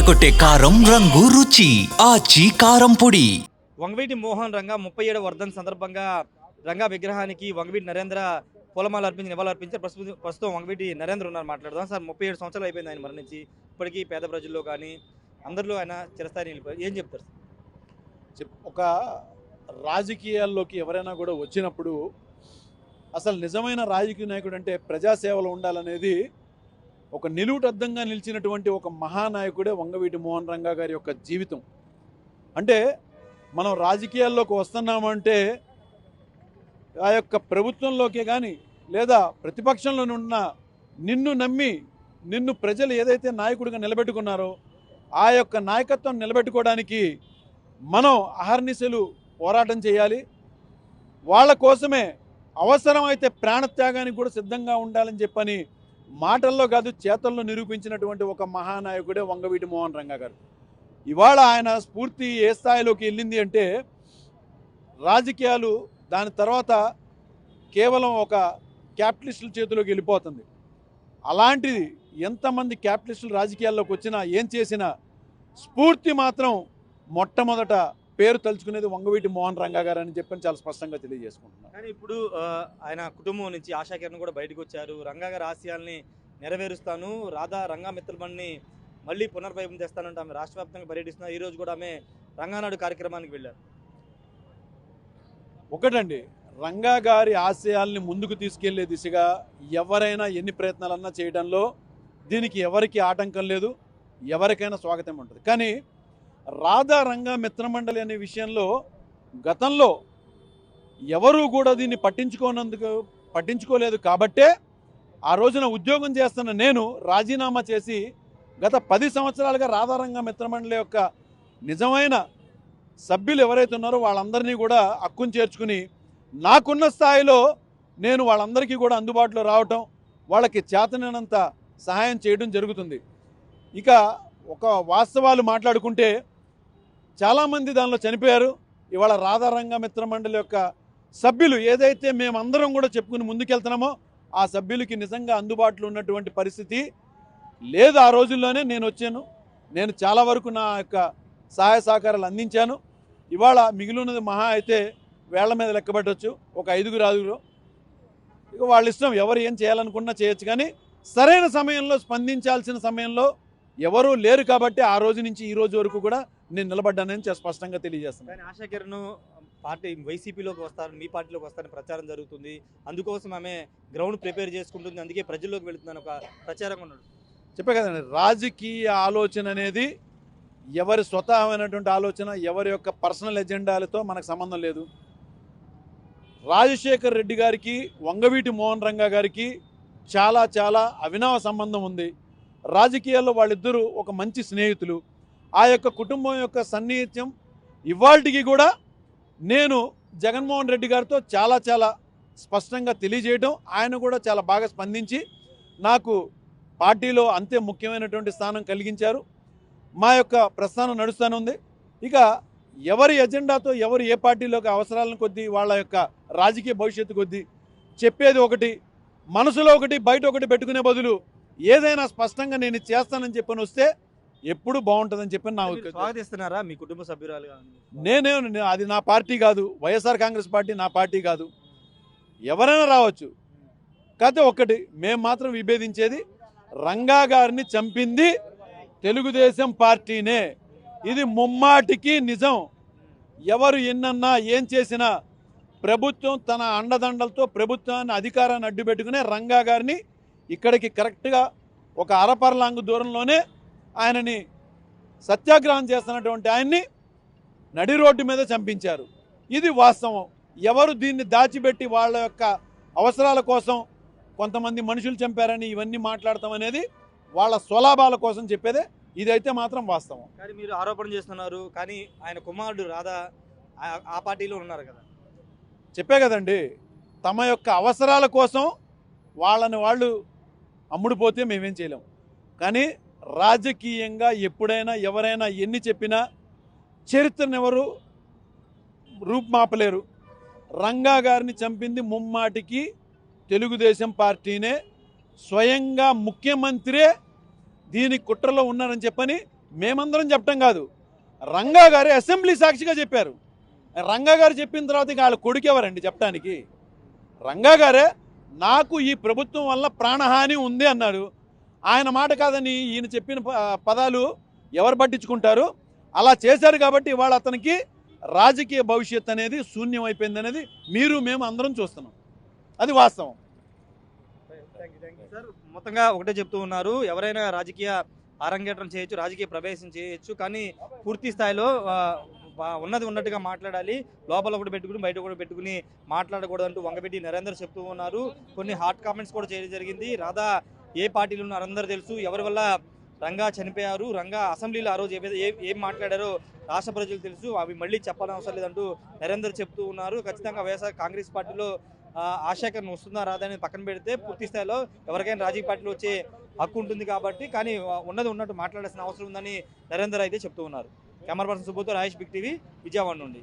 అదరకొట్టే కారం రంగు రుచి ఆచి కారం పొడి. వంగవీటి మోహన్ రంగా 37వ వర్ధంతి సందర్భంగా రంగా విగ్రహానికి వంగవీటి నరేంద్ర పూలమాల అర్పించి నివాళులర్పించారు. ప్రస్తుతం వంగవీటి నరేంద్ర ఉన్నారు, మాట్లాడదాం. సార్ 37 సంవత్సరాలు అయిపోయింది ఆయన మరణించి. ఇప్పటికీ పేద ప్రజల్లో కానీ అందరిలో ఆయన చిరస్థాయి నిలిపారు. ఏం చెప్తారు సార్? ఒక రాజకీయాల్లోకి ఎవరైనా కూడా వచ్చినప్పుడు అసలు నిజమైన రాజకీయ నాయకుడు అంటే ప్రజాసేవలో ఉండాలనేది ఒక నిలువుటద్దంగా నిలిచినటువంటి ఒక మహానాయకుడే వంగవీటి మోహన్ రంగా గారి యొక్క జీవితం. అంటే మనం రాజకీయాల్లోకి వస్తున్నామంటే ఆ యొక్క ప్రభుత్వంలోకే కానీ లేదా ప్రతిపక్షంలో ఉన్న నిన్ను నమ్మి నిన్ను ప్రజలు ఏదైతే నాయకుడిగా నిలబెట్టుకున్నారో ఆ యొక్క నాయకత్వం నిలబెట్టుకోవడానికి మనం అహర్నిశలు పోరాటం చేయాలి. వాళ్ళ కోసమే అవసరమైతే ప్రాణత్యాగానికి కూడా సిద్ధంగా ఉండాలని చెప్పని మాటల్లో కాదు చేతల్లో నిరూపించినటువంటి ఒక మహానాయకుడే వంగవీటి మోహన్ రంగా గారు. ఇవాళ ఆయన స్ఫూర్తి ఏ స్థాయిలోకి వెళ్ళింది అంటే రాజకీయాలు దాని తర్వాత కేవలం ఒక క్యాపిటలిస్టుల చేతిలోకి వెళ్ళిపోతుంది. అలాంటిది ఎంతమంది క్యాపిటలిస్టులు రాజకీయాల్లోకి వచ్చినా ఏం చేసినా స్ఫూర్తి మాత్రం మొట్టమొదట పేరు తలుచుకునేది వంగవీటి మోహన్ రంగా గారు అని చెప్పని చాలా స్పష్టంగా తెలియజేసుకుంటున్నాను. కానీ ఇప్పుడు ఆయన కుటుంబం నుంచి ఆశాకిరణ్ కూడా బయటకు వచ్చారు. రంగా గారి ఆశయాల్ని నెరవేరుస్తాను, రాధా రంగా మిత్రమణ్ణి మళ్ళీ పునర్వైభవం తెస్తానంటే ఆమె రాష్ట్ర వ్యాప్తంగా పర్యటిస్తున్నారు. ఈరోజు కూడా ఆమె రంగానాడు కార్యక్రమానికి వెళ్ళారు. ఒకటండి, రంగా గారి ఆశయాల్ని ముందుకు తీసుకెళ్లే దిశగా ఎవరైనా ఎన్ని ప్రయత్నాలన్నా చేయడంలో దీనికి ఎవరికి ఆటంకం లేదు, ఎవరికైనా స్వాగతం ఉంటుంది. కానీ రాధా రంగా మిత్రమండలి అనే విషయంలో గతంలో ఎవరూ కూడా దీన్ని పట్టించుకోలేదు కాబట్టే ఆ రోజున ఉద్యోగం చేస్తున్న నేను రాజీనామా చేసి గత 10 సంవత్సరాలుగా రాధారంగా మిత్రమండలి యొక్క నిజమైన సభ్యులు ఎవరైతే ఉన్నారో వాళ్ళందరినీ కూడా హక్కును చేర్చుకుని నాకున్న స్థాయిలో నేను వాళ్ళందరికీ కూడా అందుబాటులో రావటం, వాళ్ళకి చేతనైనంత సహాయం చేయడం జరుగుతుంది. ఇక ఒక వాస్తవాలు మాట్లాడుకుంటే చాలామంది దానిలో చనిపోయారు. ఇవాళ రాధారంగా మిత్రమండలి యొక్క సభ్యులు ఏదైతే మేమందరం కూడా చెప్పుకుని ముందుకెళ్తున్నామో ఆ సభ్యులకి నిజంగా అందుబాటులో ఉన్నటువంటి పరిస్థితి లేదు. ఆ రోజుల్లోనే నేను వచ్చాను, నేను చాలా వరకు నా యొక్క సహాయ సహకారాలు అందించాను. ఇవాళ మిగిలినది మహా అయితే వేళ్ల మీద లెక్కబెట్టవచ్చు, ఒక 5-6. ఇక వాళ్ళ ఇష్టం, ఎవరు ఏం చేయాలనుకున్నా చేయొచ్చు. కానీ సరైన సమయంలో స్పందించాల్సిన సమయంలో ఎవరూ లేరు కాబట్టి ఆ రోజు నుంచి ఈ రోజు వరకు కూడా నేను నిలబడ్డానని స్పష్టంగా తెలియజేస్తున్నాను. కానీ ఆశాకిరణ్ పార్టీ వైసీపీలోకి వస్తారు, మీ పార్టీలోకి వస్తారని ప్రచారం జరుగుతుంది. అందుకోసం ఆమె గ్రౌండ్ ప్రిపేర్ చేసుకుంటుంది, అందుకే ప్రజల్లోకి వెళుతుందని ఒక ప్రచారంగా ఉన్నాడు. చెప్పే కదండి, రాజకీయ ఆలోచన అనేది ఎవరి స్వతహమైనటువంటి ఆలోచన, ఎవరి యొక్క పర్సనల్ ఎజెండాలతో మనకు సంబంధం లేదు. రాజశేఖర్ రెడ్డి గారికి వంగవీటి మోహన్ రంగా గారికి చాలా చాలా అవినావ సంబంధం ఉంది. రాజకీయాల్లో వాళ్ళిద్దరూ ఒక మంచి స్నేహితులు. ఆ యొక్క కుటుంబం యొక్క సన్నిహిత్యం ఇవాళకి కూడా నేను జగన్మోహన్ రెడ్డి గారితో చాలా చాలా స్పష్టంగా తెలియజేయడం, ఆయన కూడా చాలా బాగా స్పందించి నాకు పార్టీలో అంతే ముఖ్యమైనటువంటి స్థానం కలిగించారు. మా యొక్క ప్రస్థానం నడుస్తూనే ఉంది. ఇక ఎవరి ఎజెండాతో ఎవరు ఏ పార్టీలోకి అవసరాలను కొద్దీ వాళ్ళ యొక్క రాజకీయ భవిష్యత్తు కొద్దీ చెప్పేది ఒకటి, మనసులో ఒకటి, బయట ఒకటి పెట్టుకునే బదులు ఏదైనా స్పష్టంగా నేను చేస్తానని చెప్పని వస్తే ఎప్పుడు బాగుంటుందని చెప్పి నా స్వాగతిస్తున్నారా మీ కుటుంబ సభ్యురాలుగా? అది నా పార్టీ కాదు, వైఎస్ఆర్ కాంగ్రెస్ పార్టీ నా పార్టీ కాదు, ఎవరైనా రావచ్చు. కాకపోతే ఒక్కటి మేము మాత్రం విభేదించేది, రంగా గారిని చంపింది తెలుగుదేశం పార్టీనే. ఇది ముమ్మాటికి నిజం. ఎవరు ఎన్నన్నా ఏం చేసినా ప్రభుత్వం తన అండదండలతో ప్రభుత్వాన్ని అధికారాన్ని అడ్డుపెట్టుకునే రంగా గారిని ఇక్కడికి కరెక్ట్గా ఒక అరపర్లాంగు దూరంలోనే ఆయనని సత్యాగ్రహం చేస్తున్నటువంటి ఆయన్ని నడి రోడ్డు మీద చంపించారు. ఇది వాస్తవం. ఎవరు దీన్ని దాచిపెట్టి వాళ్ళ యొక్క అవసరాల కోసం కొంతమంది మనుషులు చంపారని ఇవన్నీ మాట్లాడతాం అనేది వాళ్ళ స్వలాభాల కోసం చెప్పేదే. ఇదైతే మాత్రం వాస్తవం. కానీ మీరు ఆరోపణ చేస్తున్నారు, కానీ ఆయన కుమారుడు రాధా ఆ పార్టీలో ఉన్నారు కదా. చెప్పే కదండి, తమ యొక్క అవసరాల కోసం వాళ్ళని వాళ్ళు అమ్ముడుపోతే మేమేం చేయలేం. కానీ రాజకీయంగా ఎప్పుడైనా ఎవరైనా ఎన్ని చెప్పినా చరిత్రను ఎవరు రూపుమాపలేరు. రంగా గారిని చంపింది ముమ్మాటికి తెలుగుదేశం పార్టీనే. స్వయంగా ముఖ్యమంత్రే దీని కుట్రలో ఉన్నారని చెప్పని మేమందరం చెప్పటం కాదు, రంగా గారు అసెంబ్లీ సాక్షిగా చెప్పారు. రంగా గారు చెప్పిన తర్వాత ఇక వాళ్ళ కొడుకు ఎవరండి చెప్పడానికి? రంగా గారే నాకు ఈ ప్రభుత్వం వల్ల ప్రాణహాని ఉంది అన్నాడు. ఆయన మాట కాదని ఈయన చెప్పిన పదాలు ఎవరు పట్టించుకుంటారు? అలా చేశారు కాబట్టి ఇవాళ అతనికి రాజకీయ భవిష్యత్ అనేది శూన్యం అయిపోయింది అనేది మీరు మేము అందరం చూస్తున్నాం. అది వాస్తవం. సార్ మొత్తంగా ఒకటే చెప్తూ ఉన్నారు, ఎవరైనా రాజకీయ అరంగేట్రం చేయొచ్చు, రాజకీయ ప్రవేశం చేయొచ్చు, కానీ పూర్తి స్థాయిలో ఉన్నది ఉన్నట్టుగా మాట్లాడాలి, లోపల ఒకటి పెట్టుకుని బయట ఒకటి పెట్టుకుని మాట్లాడకూడదు అంటూ వంగవీటి నరేందర్ చెప్తూ ఉన్నారు. కొన్ని హాట్ కామెంట్స్ కూడా చేయడం జరిగింది. రాధా ఏ పార్టీలు ఉన్నారో అందరూ తెలుసు, ఎవరి వల్ల రంగా చనిపోయారు, రంగా అసెంబ్లీలో ఆ రోజు ఏం మాట్లాడారో రాష్ట్ర ప్రజలు తెలుసు, అవి మళ్ళీ చెప్పని అవసరం లేదంటూ నరేందర్ చెప్తూ ఉన్నారు. ఖచ్చితంగా వైఎస్ఆర్ కాంగ్రెస్ పార్టీలో ఆశాకరణ వస్తుందా రాదా అనేది పక్కన పెడితే పూర్తి స్థాయిలో ఎవరికైనా రాజకీయ పార్టీలో వచ్చే హక్కు ఉంటుంది కాబట్టి, కానీ ఉన్నది ఉన్నట్టు మాట్లాడాల్సిన అవసరం ఉందని నరేందర్ అయితే చెప్తూ ఉన్నారు. కెమెరా పర్సన్ సుబ్బుతో రాజేష్, బిగ్ టీవీ, విజయవాడ నుండి.